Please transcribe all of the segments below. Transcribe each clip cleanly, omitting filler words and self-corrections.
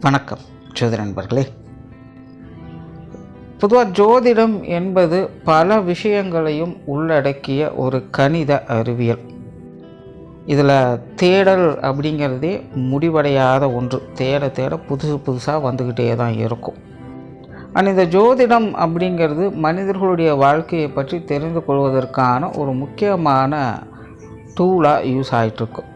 வணக்கம் ஜோதிட நண்பர்களே. பொதுவாக ஜோதிடம் என்பது பல விஷயங்களையும் உள்ளடக்கிய ஒரு கணித அறிவியல். இதில் தேடல் அப்படிங்கிறதே முடிவடையாத ஒன்று. தேட புதுசாக வந்துக்கிட்டே தான் இருக்கும். ஆனால் இந்த ஜோதிடம் அப்படிங்கிறது மனிதர்களுடைய வாழ்க்கையை பற்றி தெரிந்து கொள்வதற்கான ஒரு முக்கியமான டூலாக யூஸ் ஆகிட்டுருக்கும்.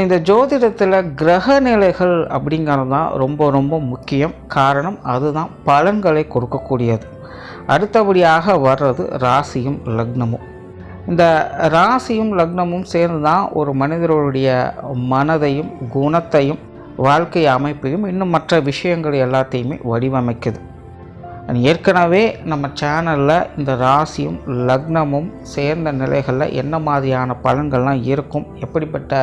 இந்த ஜோதிடத்தில் கிரக நிலைகள் அப்படிங்கிறது தான் ரொம்ப முக்கியம். காரணம் அதுதான் பலன்களை கொடுக்கக்கூடியது. அடுத்தபடியாக வர்றது ராசியும் லக்னமும். இந்த ராசியும் லக்னமும் சேர்ந்து தான் ஒரு மனிதர்களுடைய மனதையும் குணத்தையும் வாழ்க்கை அமைப்பையும் இன்னும் மற்ற விஷயங்கள் எல்லாத்தையுமே வடிவமைக்குது. ஏற்கனவே நம்ம சேனலில் இந்த ராசியும் லக்னமும் சேர்ந்த நிலைகளில் என்ன மாதிரியான பலன்கள்லாம் இருக்கும், எப்படிப்பட்ட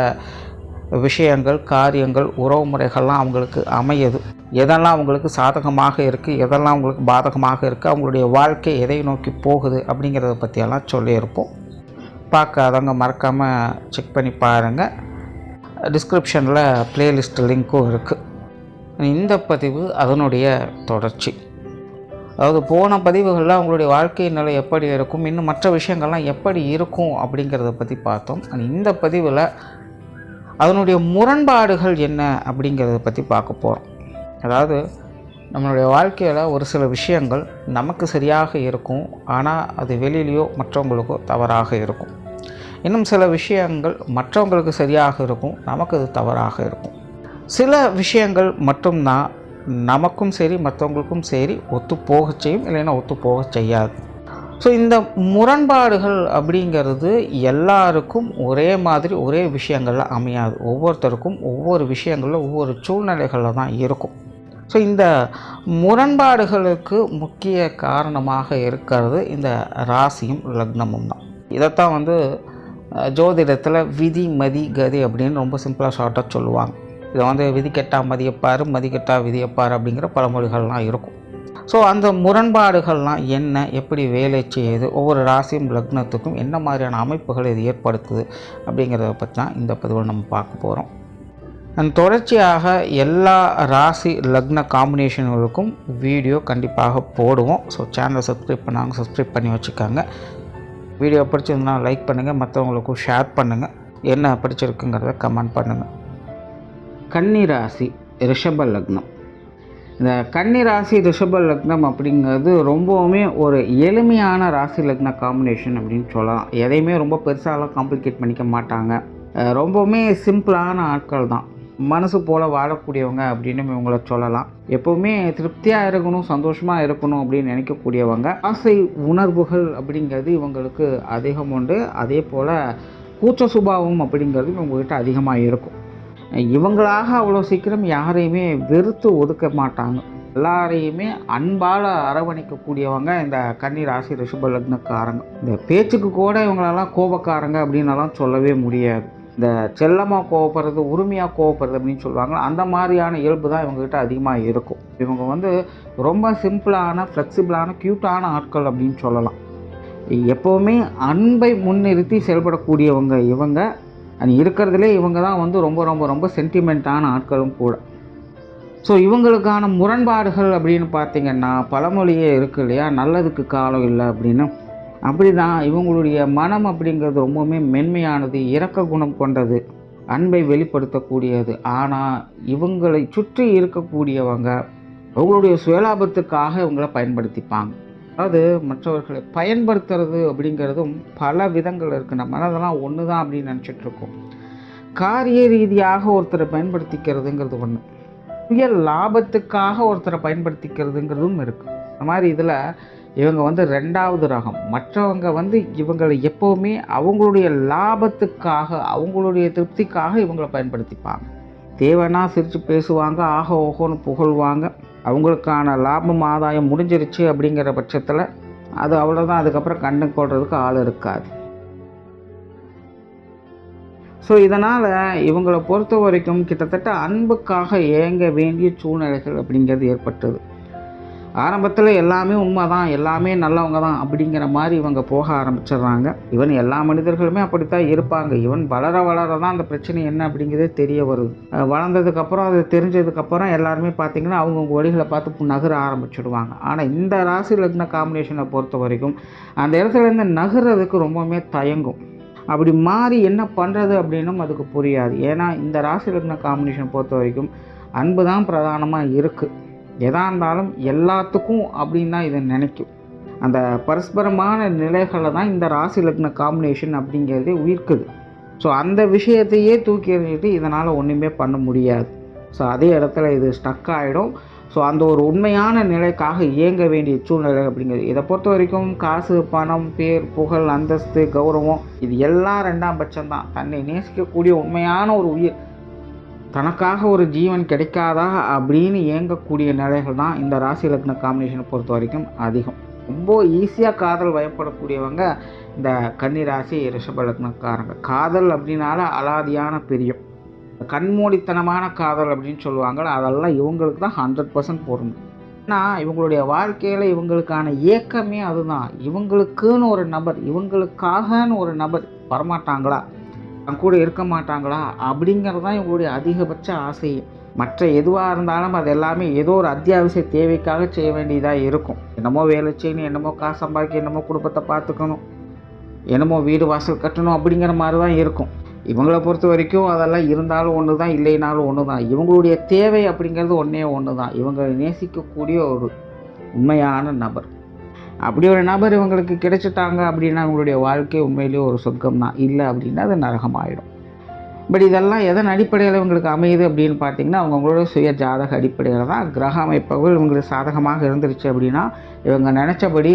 விஷயங்கள் காரியங்கள் உறவு முறைகள்லாம் அவங்களுக்கு அமையுது, எதெல்லாம் அவங்களுக்கு சாதகமாக இருக்குது, எதெல்லாம் அவங்களுக்கு பாதகமாக இருக்குது, அவங்களுடைய வாழ்க்கை எதை நோக்கி போகுது அப்படிங்கிறத பற்றியெல்லாம் சொல்லியிருப்போம். பார்க்காதவங்க மறக்காமல் செக் பண்ணி பாருங்கள். டிஸ்கிரிப்ஷனில் ப்ளேலிஸ்ட் லிங்க்கும் இருக்குது. இந்த பதிவு அதனுடைய தொடர்ச்சி. அதாவது போன பதிவுகளில் அவங்களுடைய வாழ்க்கை நிலை எப்படி இருக்கும், இன்னும் மற்ற விஷயங்கள்லாம் எப்படி இருக்கும் அப்படிங்கிறத பற்றி பார்த்தோம். இந்த பதிவில் அதனுடைய முரண்பாடுகள் என்ன அப்படிங்கிறத பற்றி பார்க்க போகிறோம். அதாவது நம்மளுடைய வாழ்க்கையில் ஒரு சில விஷயங்கள் நமக்கு சரியாக இருக்கும், ஆனால் அது வெளியிலையோ மற்றவங்களுக்கோ தவறாக இருக்கும். இன்னும் சில விஷயங்கள் மற்றவங்களுக்கு சரியாக இருக்கும், நமக்கு அது தவறாக இருக்கும். சில விஷயங்கள் மட்டும்தான் நமக்கும் சரி மற்றவங்களுக்கும் சரி ஒத்து போக செய்யும், இல்லைன்னா ஒத்து போக செய்யாது. ஸோ இந்த முரண்பாடுகள் அப்படிங்கிறது எல்லாருக்கும் ஒரே மாதிரி ஒரே விஷயங்களில் அமையாது. ஒவ்வொருத்தருக்கும் ஒவ்வொரு விஷயங்களில் ஒவ்வொரு சூழ்நிலைகளில் தான் இருக்கும். ஸோ இந்த முரண்பாடுகளுக்கு முக்கிய காரணமாக இருக்கிறது இந்த ராசியும் லக்னமும் தான். இதைத்தான் ஜோதிடத்தில் விதி மதி கதி அப்படின்னு ரொம்ப சிம்பிளாக ஷார்ட்டாக சொல்லுவாங்க. இதை விதி கெட்டா மதியப்பார், மதி கெட்டா விதியப்பார் அப்படிங்கிற பழமொழிகள்லாம் இருக்கும். ஸோ அந்த முரண்பாடுகள்லாம் என்ன, எப்படி வேலை செய்யுது, ஒவ்வொரு ராசியும் லக்னத்துக்கும் என்ன மாதிரியான அமைப்புகள் இது ஏற்படுத்துது அப்படிங்கிறத பற்றி தான் இந்த பதிவில் நம்ம பார்க்க போகிறோம். தொடர்ச்சியாக எல்லா ராசி லக்ன காம்பினேஷன்களுக்கும் வீடியோ கண்டிப்பாக போடுவோம். ஸோ சேனலை சப்ஸ்கிரைப் பண்ணாங்க, சப்ஸ்கிரைப் பண்ணி வச்சுக்காங்க. வீடியோ பிடிச்சிருந்தா லைக் பண்ணுங்கள், மற்றவங்களுக்கும் ஷேர் பண்ணுங்கள், என்ன பிடிச்சிருக்குங்கிறத கமெண்ட் பண்ணுங்கள். கன்னி ராசி ரிஷப லக்னம். இந்த கன்னி ராசி ரிஷப லக்னம் அப்படிங்கிறது ரொம்பவுமே ஒரு எளிமையான ராசி லக்ன காம்பினேஷன் அப்படின்னு சொல்லலாம். எதையுமே ரொம்ப பெருசாலாம் காம்ப்ளிகேட் பண்ணிக்க மாட்டாங்க. ரொம்பவுமே சிம்பிளான ஆட்கள் தான். மனசு போல் வாழக்கூடியவங்க அப்படின்னு இவங்கள சொல்லலாம். எப்போவுமே திருப்தியாக இருக்கணும், சந்தோஷமாக இருக்கணும் அப்படின்னு நினைக்கக்கூடியவங்க. ஆசை உணர்வுகள் அப்படிங்கிறது இவங்களுக்கு அதிகம் உண்டு. அதே போல் கூச்ச சுபாவம் அப்படிங்கிறது இவங்ககிட்ட அதிகமாக இருக்கும். இவங்களாக அவ்வளோ சீக்கிரம் யாரையுமே வெறுத்து ஒதுக்க மாட்டாங்க. எல்லாரையுமே அன்பால் அரவணைக்கக்கூடியவங்க இந்த கன்னி ராசி ரிஷப லக்னக்காரங்க. இந்த பேச்சுக்கு கூட இவங்களெல்லாம் கோபக்காரங்க அப்படின்னலாம் சொல்லவே முடியாது. இந்த செல்லமாக கோவப்படுறது, உரிமையாக கோவப்படுறது அப்படின்னு சொல்லுவாங்க. அந்த மாதிரியான இயல்பு தான் இவங்ககிட்ட அதிகமாக இருக்கும். இவங்க ரொம்ப சிம்பிளான ஃப்ளெக்சிபிளான க்யூட்டான ஆட்கள் அப்படின்னு சொல்லலாம். எப்போவுமே அன்பை முன்னிறுத்தி செயல்படக்கூடியவங்க இவங்க. இருக்கிறதுலே இவங்க தான் ரொம்ப சென்டிமெண்ட்டான ஆட்களும் கூட. ஸோ இவங்களுக்கான முரண்பாடுகள் அப்படின்னு பார்த்திங்கன்னா பழமொழியே இருக்குது இல்லையா, நல்லதுக்கு காலம் இல்லை அப்படின்னு. அப்படி தான் இவங்களுடைய மனம் அப்படிங்கிறது ரொம்பவுமே மென்மையானது, இரக்க குணம் கொண்டது, அன்பை வெளிப்படுத்தக்கூடியது. ஆனால் இவங்களை சுற்றி இருக்கக்கூடியவங்க அவங்களுடைய சுயலாபத்துக்காக இவங்களை பயன்படுத்திப்பாங்க. அதாவது மற்றவர்களை பயன்படுத்துறது அப்படிங்கிறதும் பல விதங்கள் இருக்குது. நம்ம அதெல்லாம் ஒன்று தான் அப்படின்னு நினச்சிட்ருக்கோம். காரிய ரீதியாக ஒருத்தரை பயன்படுத்திக்கிறதுங்கிறது ஒன்று, சுய லாபத்துக்காக ஒருத்தரை பயன்படுத்திக்கிறதுங்கிறதும் இருக்குது. அந்த மாதிரி இதில் இவங்க ரெண்டாவது ரகம். மற்றவங்க இவங்களை எப்போவுமே அவங்களுடைய லாபத்துக்காக, அவங்களுடைய திருப்திக்காக இவங்களை பயன்படுத்திப்பாங்க. தேவைன்னா சிரித்து பேசுவாங்க, ஆக ஓகோன்னு புகழ்வாங்க. அவங்களுக்கான லாபம் ஆதாயம் முடிஞ்சிருச்சு அப்படிங்கிற பட்சத்தில் அது அவ்வளோதான். அதுக்கப்புறம் கண்டு கொள்றதுக்கு ஆள் இருக்காது. ஸோ இதனால் இவங்களை பொறுத்த வரைக்கும் கிட்டத்தட்ட அன்புக்காக ஏங்க வேண்டிய சூழ்நிலைகள் அப்படிங்கிறது ஏற்பட்டது. ஆரம்பத்தில் எல்லாமே உண்மை தான், எல்லாமே நல்லவங்க தான் அப்படிங்கிற மாதிரி இவங்க போக ஆரம்பிச்சிடுறாங்க. ஈவன் எல்லா மனிதர்களுமே அப்படித்தான் இருப்பாங்க. ஈவன் வளர வளர தான் அந்த பிரச்சனை என்ன அப்படிங்கிறதே தெரிய வருது. வளர்ந்ததுக்கப்புறம் அது தெரிஞ்சதுக்கப்புறம் எல்லாருமே பார்த்திங்கன்னா அவங்கவுங்க வழிகளை பார்த்து நகர ஆரம்பிச்சிடுவாங்க. ஆனால் இந்த ராசி லக்ன காம்பினேஷனை பொறுத்த வரைக்கும் அந்த இடத்துலேருந்து நகர்றதுக்கு ரொம்பவுமே தயங்கும். அப்படி மாறி என்ன பண்ணுறது அப்படின்னும் அதுக்கு புரியாது. ஏன்னா இந்த ராசி லக்ன காம்பினேஷன் பொறுத்த வரைக்கும் அன்பு தான் பிரதானமாக இருக்குது. எதாக இருந்தாலும் எல்லாத்துக்கும் அப்படின்னு தான் இதை நினைக்கும். அந்த பரஸ்பரமான நிலைகளை தான் இந்த ராசி லக்ன காம்பினேஷன் அப்படிங்கிறதே உயிர்க்குது. ஸோ அந்த விஷயத்தையே தூக்கி எறிஞ்சிட்டு இதனால் ஒன்றுமே பண்ண முடியாது. ஸோ அதே இடத்துல இது ஸ்டக் ஆகிடும். ஸோ அந்த ஒரு உண்மையான நிலைக்காக இயங்க வேண்டிய சூழ்நிலை அப்படிங்கிறது. இதை பொறுத்த வரைக்கும் காசு, பணம், பேர், புகழ், அந்தஸ்து, கௌரவம் இது எல்லாம் 2ஆம் பட்சம்தான். தன்னை நேசிக்கக்கூடிய உண்மையான ஒரு உயிர், தனக்காக ஒரு ஜீவன் கிடைக்காதா அப்படின்னு இயங்கக்கூடிய நிலைகள் தான் இந்த ராசி லக்ன காம்பினேஷனை பொறுத்த வரைக்கும் அதிகம். ரொம்ப ஈஸியாக காதல் வயப்படக்கூடியவங்க இந்த கன்னி ராசி ரிஷப லக்னக்காரங்க. காதல் அப்படின்னால அலாதியான பிரியம், கண்மூடித்தனமான காதல் அப்படின்னு சொல்லுவாங்க. அதெல்லாம் இவங்களுக்கு தான் 100% பொருந்தும். ஏன்னா இவங்களுடைய வாழ்க்கையில் இவங்களுக்கான ஏக்கமே அதுதான். இவங்களுக்குன்னு ஒரு நபர், இவங்களுக்காகன்னு ஒரு நபர் வரமாட்டாங்களா, தன் கூட இருக்க மாட்டாங்களா அப்படிங்கிறது தான் இவங்களுடைய அதிகபட்ச ஆசையே. மற்ற எதுவாக இருந்தாலும் அது எல்லாமே ஏதோ ஒரு அத்தியாவசிய தேவைக்காக செய்ய வேண்டியதாக இருக்கும். என்னமோ வேலை செய்யணும், என்னமோ காசு சம்பாதிக்க, என்னமோ குடும்பத்தை பார்த்துக்கணும், என்னமோ வீடு வாசல் கட்டணும் அப்படிங்கிற மாதிரி தான் இருக்கும். இவங்களை பொறுத்த வரைக்கும் அதெல்லாம் இருந்தாலும் ஒன்று தான், இல்லைனாலும் ஒன்று தான். இவங்களுடைய தேவை அப்படிங்கிறது ஒன்று தான், இவங்க நேசிக்கக்கூடிய ஒரு உண்மையான நபர். அப்படி ஒரு நபர் இவங்களுக்கு கிடைச்சிட்டாங்க அப்படின்னா இவங்களுடைய வாழ்க்கை உண்மையிலேயே ஒரு சொர்க்கம் தான். இல்லை அப்படின்னா அது நரகமாகிடும். பட் இதெல்லாம் எதன் அடிப்படையில் இவங்களுக்கு அமையுது அப்படின்னு பார்த்தீங்கன்னா அவங்களோட சுய ஜாதக அடிப்படையில் தான். கிரக அமைப்புகள் இவங்களுக்கு சாதகமாக இருந்துருச்சு அப்படின்னா இவங்க நினச்சபடி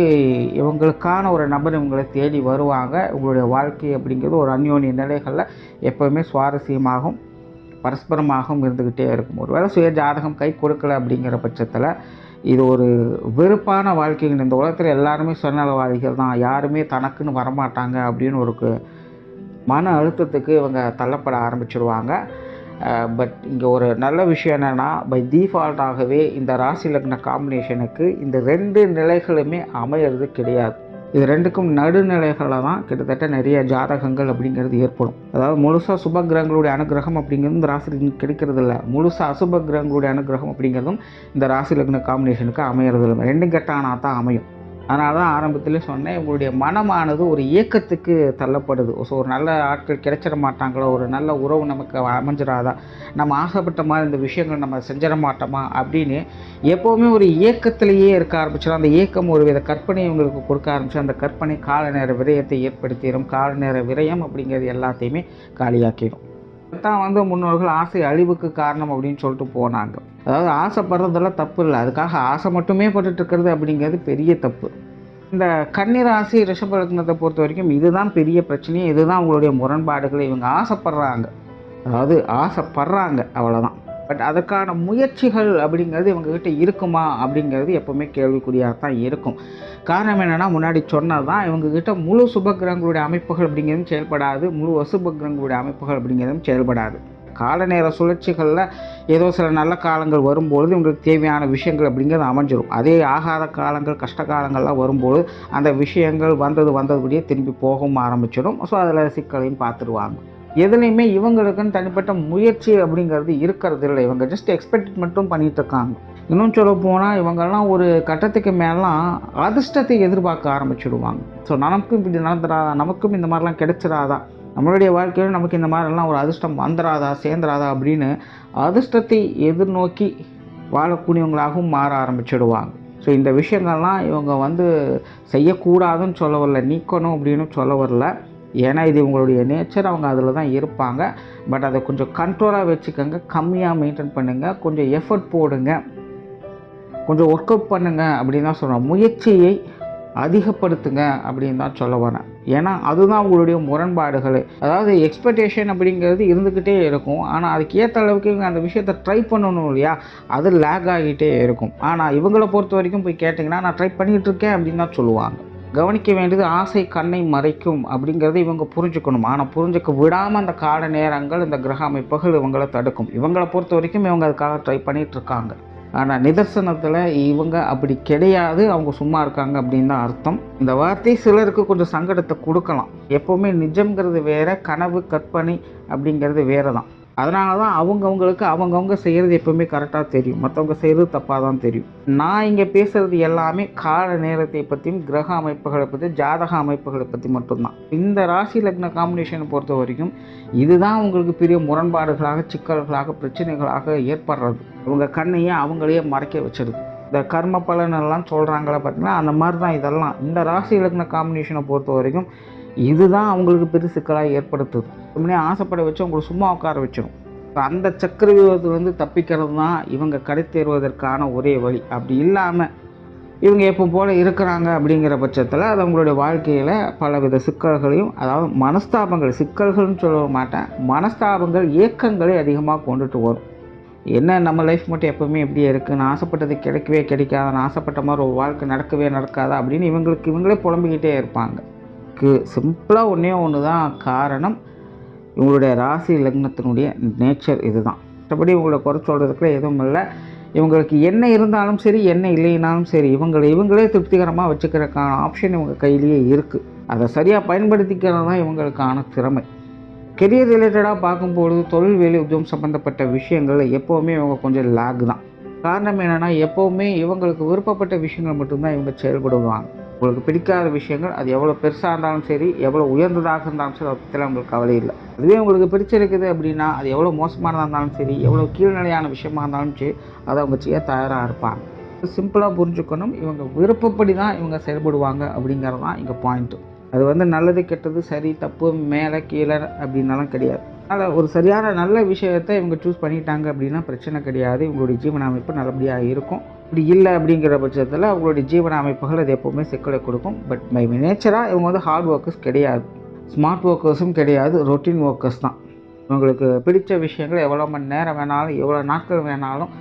இவங்களுக்கான ஒரு நபர் இவங்களை தேடி வருவாங்க. இவங்களுடைய வாழ்க்கை அப்படிங்கிறது ஒரு அந்யோன்ய நிலைகளில் எப்போவுமே சுவாரஸ்யமாகவும் பரஸ்பரமாகவும் இருந்துக்கிட்டே இருக்கும். ஒருவேளை சுய ஜாதகம் கை கொடுக்கலை அப்படிங்கிற பட்சத்தில் இது ஒரு வெறுப்பான வாழ்க்கைகள். இந்த உலகத்தில் எல்லாருமே சுயநலவாதிகள் தான், யாருமே தனக்குன்னு வரமாட்டாங்க அப்படின்னு ஒரு மன அழுத்தத்துக்கு இவங்க தள்ளப்பட ஆரம்பிச்சிடுவாங்க. பட் இங்கே ஒரு நல்ல விஷயம் என்னென்னா, பை டிஃபால்ட்டாகவே இந்த ராசி லக்ன காம்பினேஷனுக்கு இந்த 2 நிலைகளுமே அமையிறது கிடையாது. இது 2க்கும் நடுநிலைகளில் தான் கிட்டத்தட்ட நிறைய ஜாதகங்கள் அப்படிங்கிறது ஏற்படும். அதாவது முழுசாக சுப கிரகங்களுடைய அனுகிரகம் அப்படிங்கிறது இந்த ராசி லக்னம் கிடைக்கிறது இல்லை, முழுசாக அசுப கிரகங்களுடைய அனுகிரகம் அப்படிங்கிறதும் இந்த ராசி லக்ன காம்பினேஷனுக்கு அமையிறது இல்லை. 2 கெட்டானா தான் அமையும். அதனால தான் ஆரம்பத்திலே சொன்னேன், இவங்களுடைய மனமானது ஒரு ஏக்கத்துக்கு தள்ளப்படுது. ஸோ ஒரு நல்ல ஆட்கள் கிடைச்சிட மாட்டாங்களோ, ஒரு நல்ல உறவு நமக்கு அமைஞ்சிடாதா, நம்ம ஆசைப்பட்ட மாதிரி இந்த விஷயங்கள் நம்ம செஞ்சிட மாட்டோமா அப்படின்னு எப்போவுமே ஒரு ஏக்கத்திலேயே இருக்க ஆரம்பிச்சிடும். அந்த ஏக்கம் ஒரு வித கற்பனை இவங்களுக்கு கொடுக்க ஆரம்பிச்சு, அந்த கற்பனை கால நேர விரயத்தை ஏற்படுத்திடும். கால நேர விரயம் அப்படிங்கிறது எல்லாத்தையுமே காலியாக்கிடும். தான் முன்னோர்கள் ஆசை அழிவுக்கு காரணம் அப்படின்னு சொல்லிட்டு போனாங்க. அதாவது ஆசைப்படுறதெல்லாம் தப்பு இல்லை, அதுக்காக ஆசை மட்டுமே பட்டுட்டு இருக்கிறது அப்படிங்கிறது பெரிய தப்பு. இந்த கன்னிராசி ரிஷப லக்னத்தை பொறுத்த வரைக்கும் இதுதான் பெரிய பிரச்சனையே, இதுதான் அவங்களுடைய முரண்பாடுகளை. இவங்க ஆசைப்படுறாங்க, அதாவது ஆசைப்படுறாங்க அவ்வளோதான். பட் அதுக்கான முயற்சிகள் அப்படிங்கிறது இவங்ககிட்ட இருக்குமா அப்படிங்கிறது எப்போவுமே கேள்விக்குறியாக தான் இருக்கும். காரணம் என்னென்னா, முன்னாடி சொன்னது தான், இவங்ககிட்ட முழு சுபகிரகங்களுடைய அமைப்புகள் அப்படிங்கிறதும் செயல்படாது, முழு அசுபகிரகங்களுடைய அமைப்புகள் அப்படிங்கிறதும் செயல்படாது. கால நேர சுழற்சிகளில் ஏதோ சில நல்ல காலங்கள் வரும்பொழுது இவங்களுக்கு தேவையான விஷயங்கள் அப்படிங்கிறது அமைஞ்சிடும். அதே ஆகாத காலங்கள், கஷ்ட காலங்கள்லாம் வரும்போது அந்த விஷயங்கள் வந்ததுபடியே திரும்பி போகவும் ஆரம்பிச்சிடும். ஸோ அதில் சிக்கலையும் பார்த்துருவாங்க. எதுலேயுமே இவங்களுக்குன்னு தனிப்பட்ட முயற்சி அப்படிங்கிறது இருக்கிறது இல்லை. இவங்க ஜஸ்ட் எக்ஸ்பெக்ட் மட்டும் பண்ணிகிட்டு இருக்காங்க. இன்னும் சொல்ல போனால் இவங்கெல்லாம் ஒரு கட்டத்துக்கு மேலாம் அதிர்ஷ்டத்தை எதிர்பார்க்க ஆரம்பிச்சுடுவாங்க. ஸோ நமக்கும் இப்படி நடந்துடாதா, நமக்கும் இந்த மாதிரிலாம் கிடைச்சிடாதா, நம்மளுடைய வாழ்க்கையில் நமக்கு இந்த மாதிரிலாம் ஒரு அதிர்ஷ்டம் வந்துடாதா, சேர்ந்துடாதா அப்படின்னு அதிர்ஷ்டத்தை எதிர்நோக்கி வாழக்கூடியவங்களாகவும் மாற ஆரம்பிச்சிடுவாங்க. ஸோ இந்த விஷயங்கள்லாம் இவங்க செய்யக்கூடாதுன்னு சொல்ல வரல, நீக்கணும் அப்படின்னு சொல்ல வரல. ஏன்னா இது இவங்களுடைய நேச்சர், அவங்க அதில் தான் இருப்பாங்க. பட் அதை கொஞ்சம் கண்ட்ரோலாக வச்சுக்கோங்க, கம்மியாக மெயின்டைன் பண்ணுங்கள், கொஞ்சம் எஃபர்ட் போடுங்க, கொஞ்சம் ஒர்க் அவுட் பண்ணுங்கள் அப்படின்னு தான் சொல்கிறேன். முயற்சியை அதிகப்படுத்துங்க அப்படின்னு தான் சொல்ல வரேன். ஏன்னா அதுதான் உங்களுடைய முரண்பாடுகள். அதாவது எக்ஸ்பெக்டேஷன் அப்படிங்கிறது இருந்துக்கிட்டே இருக்கும், ஆனால் அதுக்கு ஏற்ற அளவுக்கு இவங்க அந்த விஷயத்தை ட்ரை பண்ணணும் இல்லையா, அது லேக் ஆகிட்டே இருக்கும். ஆனால் இவங்களை பொறுத்த வரைக்கும் போய் கேட்டிங்கன்னா நான் ட்ரை பண்ணிகிட்டு இருக்கேன் அப்படின்னு தான் சொல்லுவாங்க. கவனிக்க வேண்டியது ஆசை கண்ணை மறைக்கும் அப்படிங்கிறத இவங்க புரிஞ்சுக்கணும். ஆனால் புரிஞ்சுக்க விடாமல் அந்த கால நேரங்கள், இந்த கிரக அமைப்புகள் இவங்களை தடுக்கும். இவங்களை பொறுத்த வரைக்கும் இவங்க அதுக்காக ட்ரை பண்ணிகிட்டு இருக்காங்க. ஆனால் நிதர்சனத்தில் இவங்க அப்படி கிடையாது, அவங்க சும்மா இருக்காங்க அப்படின்னு தான் அர்த்தம். இந்த வார்த்தை சிலருக்கு கொஞ்சம் சங்கடத்தை கொடுக்கலாம். எப்போவுமே நிஜம்ங்கிறது வேறு, கனவு கற்பனை அப்படிங்கிறது வேறு தான். அதனால தான் அவங்கவுங்களுக்கு அவங்கவுங்க செய்கிறது எப்போவுமே கரெக்டாக தெரியும், மற்றவங்க செய்கிறது தப்பாக தான் தெரியும். நான் இங்கே பேசுகிறது எல்லாமே கால நேரத்தை பற்றியும் கிரக அமைப்புகளை பற்றி ஜாதக அமைப்புகளை பற்றி மட்டும்தான். இந்த ராசி லக்ன காம்பினேஷனை பொறுத்த வரைக்கும் இதுதான் உங்களுக்கு பெரிய முரண்பாடுகளாக சிக்கல்களாக பிரச்சனைகளாக ஏற்படுறது. அவங்க கண்ணையே அவங்களையே மறைக்க வச்சிருது. இந்த கர்ம பலனெல்லாம் சொல்கிறாங்களா பார்த்தீங்கன்னா, அந்த மாதிரி தான் இதெல்லாம். இந்த ராசி லக்ன காம்பினேஷனை பொறுத்த வரைக்கும் இதுதான் அவங்களுக்கு பெரிய சிக்கலாக ஏற்படுத்துது. சும்மா ஆசைப்பட வச்சு அவங்களை சும்மா உட்கார வச்சிடும். அந்த சக்கரவியூகத்திலேருந்து தப்பிக்கிறது தான் இவங்க கடை தேர்வதற்கான ஒரே வழி. அப்படி இல்லாமல் இவங்க எப்போ போல் இருக்கிறாங்க அப்படிங்கிற பட்சத்தில் அது அவங்களுடைய வாழ்க்கையில் பலவித சிக்கல்களையும், அதாவது மனஸ்தாபங்கள், சிக்கல்கள்னு சொல்ல மாட்டேன், மனஸ்தாபங்கள் ஏக்கங்களை அதிகமாக கொண்டுட்டு வரும். என்ன நம்ம லைஃப் மட்டும் எப்போவுமே எப்படியே இருக்குது, நான் ஆசைப்பட்டது கிடைக்கவே கிடைக்காது, நான் ஆசைப்பட்ட மாதிரி ஒரு வாழ்க்கை நடக்கவே நடக்காதா அப்படின்னு இவங்களே புலம்பிக்கிட்டே இருப்பாங்க. சிம்பிளாக ஒன்று தான் காரணம், இவங்களுடைய ராசி லக்னத்தினுடைய நேச்சர் இதுதான். மற்றபடி இவங்களை குறை சொல்கிறதுக்குள்ள எதுவும் இல்லை. இவங்களுக்கு என்ன இருந்தாலும் சரி, என்ன இல்லைனாலும் சரி, இவங்களே திருப்திகரமாக வச்சுக்கிறதுக்கான ஆப்ஷன் இவங்க கையிலேயே இருக்குது. அதை சரியாக பயன்படுத்திக்கிறது தான் இவங்களுக்கான திறமை. கெரியர் ரிலேட்டடாக பார்க்கும்பொழுது தொழில் வேலை உத்தியோகம் சம்மந்தப்பட்ட விஷயங்களில் எப்போவுமே இவங்க கொஞ்சம் லேக் தான். காரணம் என்னென்னா, எப்போவுமே இவங்களுக்கு விருப்பப்பட்ட விஷயங்கள் மட்டும்தான் இவங்க செயல்படுவாங்க. உங்களுக்கு பிடிக்காத விஷயங்கள் அது எவ்வளோ பெருசாக இருந்தாலும் சரி, எவ்வளோ உயர்ந்ததாக இருந்தாலும் சரி, அதை பற்றிலாம் உங்களுக்கு கவலை இல்லை. அதுவே உங்களுக்கு பிடிச்சிருக்குது அப்படின்னா அது எவ்வளோ மோசமானதாக இருந்தாலும் சரி, எவ்வளோ கீழ்நிலையான விஷயமா இருந்தாலும் சரி, அதை அவங்க செய்ய தயாராக இருப்பாங்க. சிம்பிளாக புரிஞ்சுக்கணும், இவங்க விருப்பப்படி தான் இவங்க செயல்படுவாங்க அப்படிங்கிறது தான் இங்கே பாயிண்ட்டு. அது நல்லது கெட்டது சரி தப்பு மேலே கீழே அப்படின்னாலும் கிடையாது. அதனால் ஒரு சரியான நல்ல விஷயத்தை இவங்க சூஸ் பண்ணிட்டாங்க அப்படின்னா பிரச்சனை கிடையாது. இவங்களுடைய ஜீவன அமைப்பு நல்லபடியாக இருக்கும். இப்படி இல்லை அப்படிங்கிற பட்சத்தில் அவங்களுடைய ஜீவன அமைப்புகள் அது எப்போவுமே சிக்கலை கொடுக்கும். பட் பை நேச்சராக இவங்க ஹார்ட் ஒர்க்கர்ஸ் கிடையாது, ஸ்மார்ட் ஒர்க்கர்ஸும் கிடையாது, ரொட்டீன் ஒர்க்கர்ஸ் தான். இவங்களுக்கு பிடித்த விஷயங்கள் எவ்வளோ மணி நேரம் வேணாலும் எவ்வளோ நாட்கள் வேணாலும்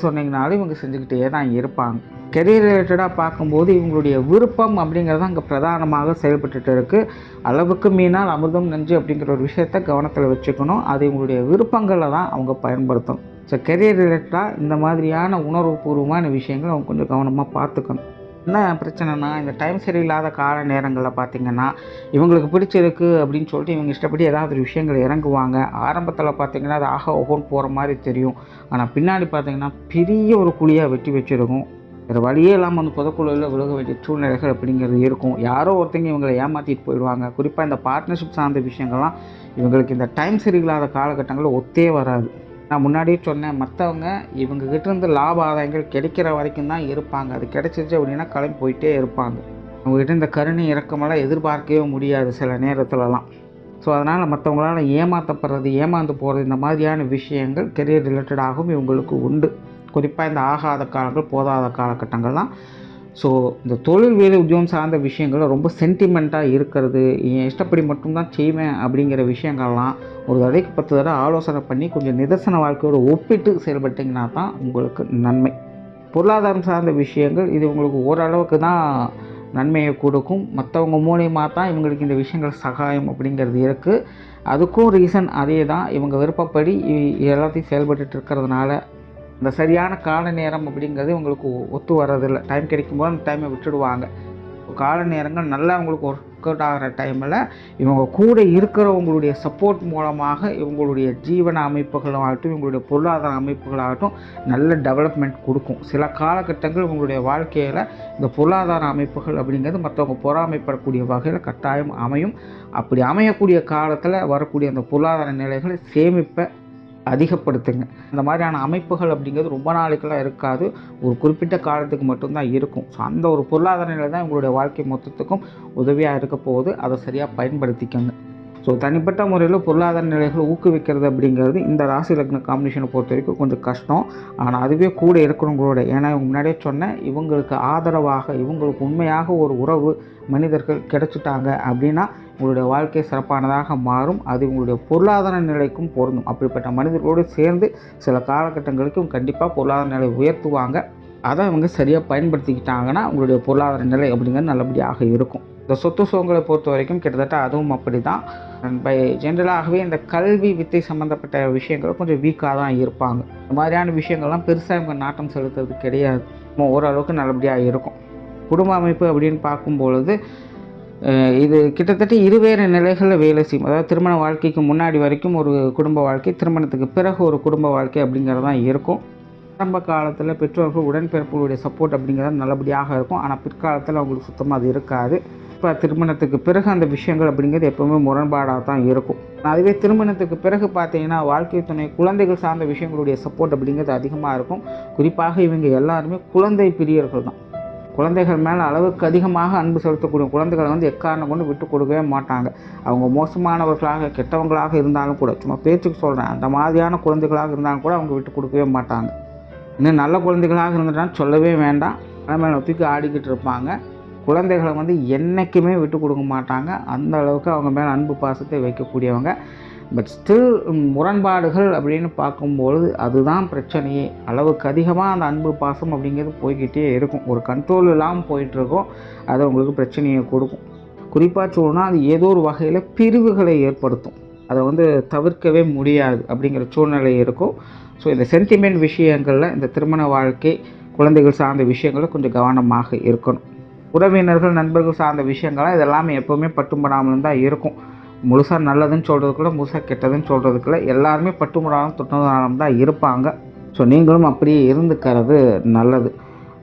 சொன்னீங்கனாலும் இவங்க செஞ்சுக்கிட்டே தான் இருப்பாங்க. கெரியர் ரிலேட்டடாக பார்க்கும்போது இவங்களுடைய விருப்பம் அப்படிங்கிறது அங்கே பிரதானமாக செயல்பட்டுட்டு இருக்குது. அளவுக்கு மீனால் அமிர்தம் நஞ்சு அப்படிங்கிற ஒரு விஷயத்தை கவனத்தில் வச்சுக்கணும். அது இவங்களுடைய விருப்பங்களில் தான் அவங்க பயன்படுத்தணும். ஸோ கெரியர் ரிலேட்டடாக இந்த மாதிரியான உணர்வுபூர்வமான விஷயங்கள் அவங்க கொஞ்சம் கவனமாக பார்த்துக்கணும். என்ன பிரச்சனைனா, இந்த டைம் சரியில்லாத கால நேரங்களில் பார்த்திங்கன்னா இவங்களுக்கு பிடிச்சிருக்கு அப்படின்னு சொல்லிட்டு இவங்க இஷ்டப்படி ஏதாவது ஒரு விஷயங்கள் இறங்குவாங்க. ஆரம்பத்தில் பார்த்திங்கன்னா அது ஆக ஒவ்வொன்று போகிற மாதிரி தெரியும். ஆனால் பின்னாடி பார்த்திங்கன்னா பெரிய ஒரு குழியாக வெட்டி வச்சுருக்கும். வேறு வழியே இல்லாமல் புதக்குழுவில் விலக வேண்டிய சூழ்நிலைகள் அப்படிங்கிறது இருக்கும். யாரோ ஒருத்தங்க இவங்களை ஏமாற்றிட்டு போயிடுவாங்க. குறிப்பாக இந்த பார்ட்னர்ஷிப் சார்ந்த விஷயங்கள்லாம் இவங்களுக்கு இந்த டைம் சரியில்லாத காலகட்டங்களில் ஒத்தே வராது. நான் முன்னாடியே சொன்னேன், மற்றவங்க இவங்ககிட்டேருந்து லாப ஆதாயங்கள் கிடைக்கிற வரைக்கும் தான் இருப்பாங்க. அது கிடைச்சிருச்சு அப்படின்னா கிளம்பி போயிட்டே இருப்பாங்க. அவங்ககிட்ட இந்த கருணை இறக்கமெல்லாம் எதிர்பார்க்கவே முடியாது சில நேரத்துலலாம். ஸோ அதனால் மற்றவங்களால் ஏமாற்றப்படுறது, ஏமாந்து போகிறது, இந்த மாதிரியான விஷயங்கள் கெரியர் ரிலேட்டடாகவும் இவங்களுக்கு உண்டு. குறிப்பாக இந்த ஆகாத காலங்கள் போதாத காலகட்டங்கள்லாம். ஸோ இந்த தொழில் வேலை உத்தியோகம் சார்ந்த விஷயங்கள் ரொம்ப சென்டிமெண்ட்டாக இருக்கிறது, என் இஷ்டப்படி மட்டும்தான் செய்வேன் அப்படிங்கிற விஷயங்கள்லாம் ஒரு தடவைக்கு 10 தடவை ஆலோசனை பண்ணி கொஞ்சம் நிதர்சன வாழ்க்கையோடு ஒப்பிட்டு செயல்பட்டிங்கன்னா தான் உங்களுக்கு நன்மை. பொருளாதாரம் சார்ந்த விஷயங்கள் இது உங்களுக்கு ஓரளவுக்கு தான் நன்மையை கொடுக்கும். மற்றவங்க மூலியமாக தான் இவங்களுக்கு இந்த விஷயங்கள் சகாயம் அப்படிங்கிறது இருக்குது. அதுக்கும் ரீசன் அதே தான், இவங்க விருப்பப்படி எல்லாத்தையும் செயல்பட்டு இருக்கிறதுனால இந்த சரியான கால நேரம் அப்படிங்கிறது உங்களுக்கு ஒத்து வர்றதில்லை. டைம் கிடைக்கும்போது அந்த டைமை விட்டுடுவாங்க. கால நேரங்கள் நல்லா அவங்களுக்கு ஒர்க் அவுட் ஆகிற டைமில் இவங்க கூட இருக்கிறவங்களுடைய சப்போர்ட் மூலமாக இவங்களுடைய ஜீவன அமைப்புகளாகட்டும் இவங்களுடைய பொருளாதார அமைப்புகளாகட்டும் நல்ல டெவலப்மெண்ட் கொடுக்கும். சில காலகட்டங்கள் இவங்களுடைய வாழ்க்கையில் இந்த பொருளாதார அமைப்புகள் அப்படிங்கிறது மற்றவங்க பொறாமைப்படக்கூடிய வகையில் கட்டாயம் அமையும். அப்படி அமையக்கூடிய காலத்தில் வரக்கூடிய அந்த பொருளாதார நிலைகளை சேமிப்பை அதிகப்படுத்துங்க. இந்த மாதிரியான அமைப்புகள் அப்படிங்கிறது ரொம்ப நாளைக்கெல்லாம் இருக்காது, ஒரு குறிப்பிட்ட காலத்துக்கு மட்டும்தான் இருக்கும். ஸோ அந்த ஒரு பொருளாதார நிலை தான் உங்களுடைய வாழ்க்கை மொத்தத்துக்கும் உதவியாக இருக்க போகுது. அதை சரியாக பயன்படுத்திக்கோங்க. ஸோ தனிப்பட்ட முறையில் பொருளாதார நிலைகளை ஊக்குவிக்கிறது அப்படிங்கிறது இந்த ராசி லக்ன காம்பினேஷனை பொறுத்த வரைக்கும் கொஞ்சம் கஷ்டம். ஆனால் அதுவே கூட இருக்கிறவங்களோட, ஏன்னா இவங்க முன்னாடியே சொன்னேன், இவங்களுக்கு ஆதரவாக இவங்களுக்கு உண்மையாக ஒரு உறவு மனிதர்கள் கிடைச்சிட்டாங்க அப்படின்னா உங்களுடைய வாழ்க்கை சிறப்பானதாக மாறும். அது உங்களுடைய பொருளாதார நிலைக்கும் பொருந்தும். அப்படிப்பட்ட மனிதர்களோடு சேர்ந்து சில காலகட்டங்களுக்கும் கண்டிப்பாக பொருளாதார நிலை உயர்த்துவாங்க. அதை அவங்க சரியாக பயன்படுத்திக்கிட்டாங்கன்னா உங்களுடைய பொருளாதார நிலை அப்படிங்கிறது நல்லபடியாக இருக்கும். இந்த சொத்து சுகங்களை பொறுத்த வரைக்கும் கிட்டத்தட்ட அதுவும் அப்படி தான். பை ஜென்ரலாகவே இந்த கல்வி வித்தை சம்மந்தப்பட்ட விஷயங்கள் கொஞ்சம் வீக்காக தான் இருப்பாங்க. இந்த மாதிரியான விஷயங்கள்லாம் பெருசாக இவங்க நாட்டம் செலுத்துறது கிடையாது. ஓரளவுக்கு நல்லபடியாக இருக்கும். குடும்ப அமைப்பு அப்படின்னு பார்க்கும்பொழுது இது கிட்டத்தட்ட இருவேறு நிலைகளில் வேலை செய்யும். அதாவது திருமண வாழ்க்கைக்கு முன்னாடி வரைக்கும் ஒரு குடும்ப வாழ்க்கை, திருமணத்துக்கு பிறகு ஒரு குடும்ப வாழ்க்கை அப்படிங்கிறது தான் இருக்கும். ஆரம்ப காலத்தில் பெற்றோர்கள் உடன்பிறப்புகளுடைய சப்போர்ட் அப்படிங்கிறது நல்லபடியாக இருக்கும். ஆனால் பிற்காலத்தில் அவங்களுக்கு சுத்தமாக அது இருக்காது. இப்போ திருமணத்துக்கு பிறகு அந்த விஷயங்கள் அப்படிங்கிறது எப்போவுமே முரண்பாடாக தான் இருக்கும். அதுவே திருமணத்துக்கு பிறகு பார்த்தீங்கன்னா வாழ்க்கை துணை குழந்தைகள் சார்ந்த விஷயங்களுடைய சப்போர்ட் அப்படிங்கிறது அதிகமாக இருக்கும். குறிப்பாக இவங்க எல்லாருமே குழந்தை பிரியர்கள் தான். குழந்தைகள் மேலே அளவுக்கு அதிகமாக அன்பு செலுத்தக்கூடிய குழந்தைகளை எக்காரணம் கொண்டு விட்டு கொடுக்கவே மாட்டாங்க. அவங்க மோசமானவர்களாக கெட்டவங்களாக இருந்தாலும் கூட, சும்மா பேச்சுக்கு சொல்கிறேன், அந்த மாதிரியான குழந்தைகளாக இருந்தாலும் கூட அவங்க விட்டு கொடுக்கவே மாட்டாங்க. இன்னும் நல்ல குழந்தைகளாக இருந்துட்டான்னு சொல்லவே வேண்டாம். மேலே தூக்கி ஆடிக்கிட்டு இருப்பாங்க. குழந்தைகளை என்றைக்குமே விட்டு கொடுக்க மாட்டாங்க. அந்த அளவுக்கு அவங்க மேலே அன்பு பாசத்தை வைக்கக்கூடியவங்க. பட் ஸ்டில் முரண்பாடுகள் அப்படின்னு பார்க்கும்பொழுது அதுதான் பிரச்சனையே. அளவுக்கு அதிகமாக அந்த அன்பு பாசம் அப்படிங்கிறது போய்கிட்டே இருக்கும். ஒரு கண்ட்ரோல் இல்லாமல் போயிட்டுருக்கும். அது உங்களுக்கு பிரச்சனையை கொடுக்கும். குறிப்பாக சொல்லணும்னா அது ஏதோ ஒரு வகையில் பிரிவுகளை ஏற்படுத்தும். அதை தவிர்க்கவே முடியாது அப்படிங்கிற சூழ்நிலை இருக்கும். ஸோ இந்த சென்டிமெண்ட் விஷயங்களில், இந்த திருமண வாழ்க்கை, குழந்தைகள் சார்ந்த விஷயங்களில் கொஞ்சம் கவனமாக இருக்கணும். உறவினர்கள், நண்பர்கள் சார்ந்த விஷயங்கள்லாம் இதெல்லாமே எப்போவுமே பட்டும்படாமல் தான் இருக்கும். முழுசாக நல்லதுன்னு சொல்கிறதுக்குள்ள, முழுசாக கெட்டதுன்னு சொல்கிறதுக்குள்ள எல்லாருமே பட்டுமுடாலும் தொட்டதாலும் தான் இருப்பாங்க. ஸோ நீங்களும் அப்படியே இருந்துக்கிறது நல்லது.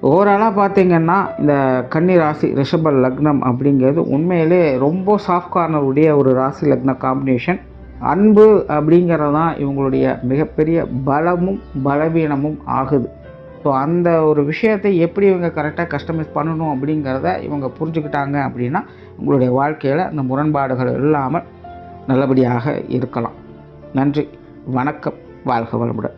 ஓவராலாக பார்த்திங்கன்னா இந்த கன்னி ராசி ரிஷப லக்னம் அப்படிங்கிறது உண்மையிலே ரொம்ப சாஃப்ட் கார்னர் உடைய ஒரு ராசி லக்ன காம்பினேஷன். அன்பு அப்படிங்கிறது தான் இவங்களுடைய மிகப்பெரிய பலமும் பலவீனமும் ஆகுது. ஸோ அந்த ஒரு விஷயத்தை எப்படி இவங்க கரெக்டாக கஸ்டமைஸ் பண்ணணும் அப்படிங்கிறத இவங்க புரிஞ்சுக்கிட்டாங்க அப்படின்னா உங்களுடைய வாழ்க்கையில் அந்த முரண்பாடுகள் இல்லாமல் நல்லபடியாக இருக்கலாம். நன்றி, வணக்கம், வாழ்க வளமுடன்.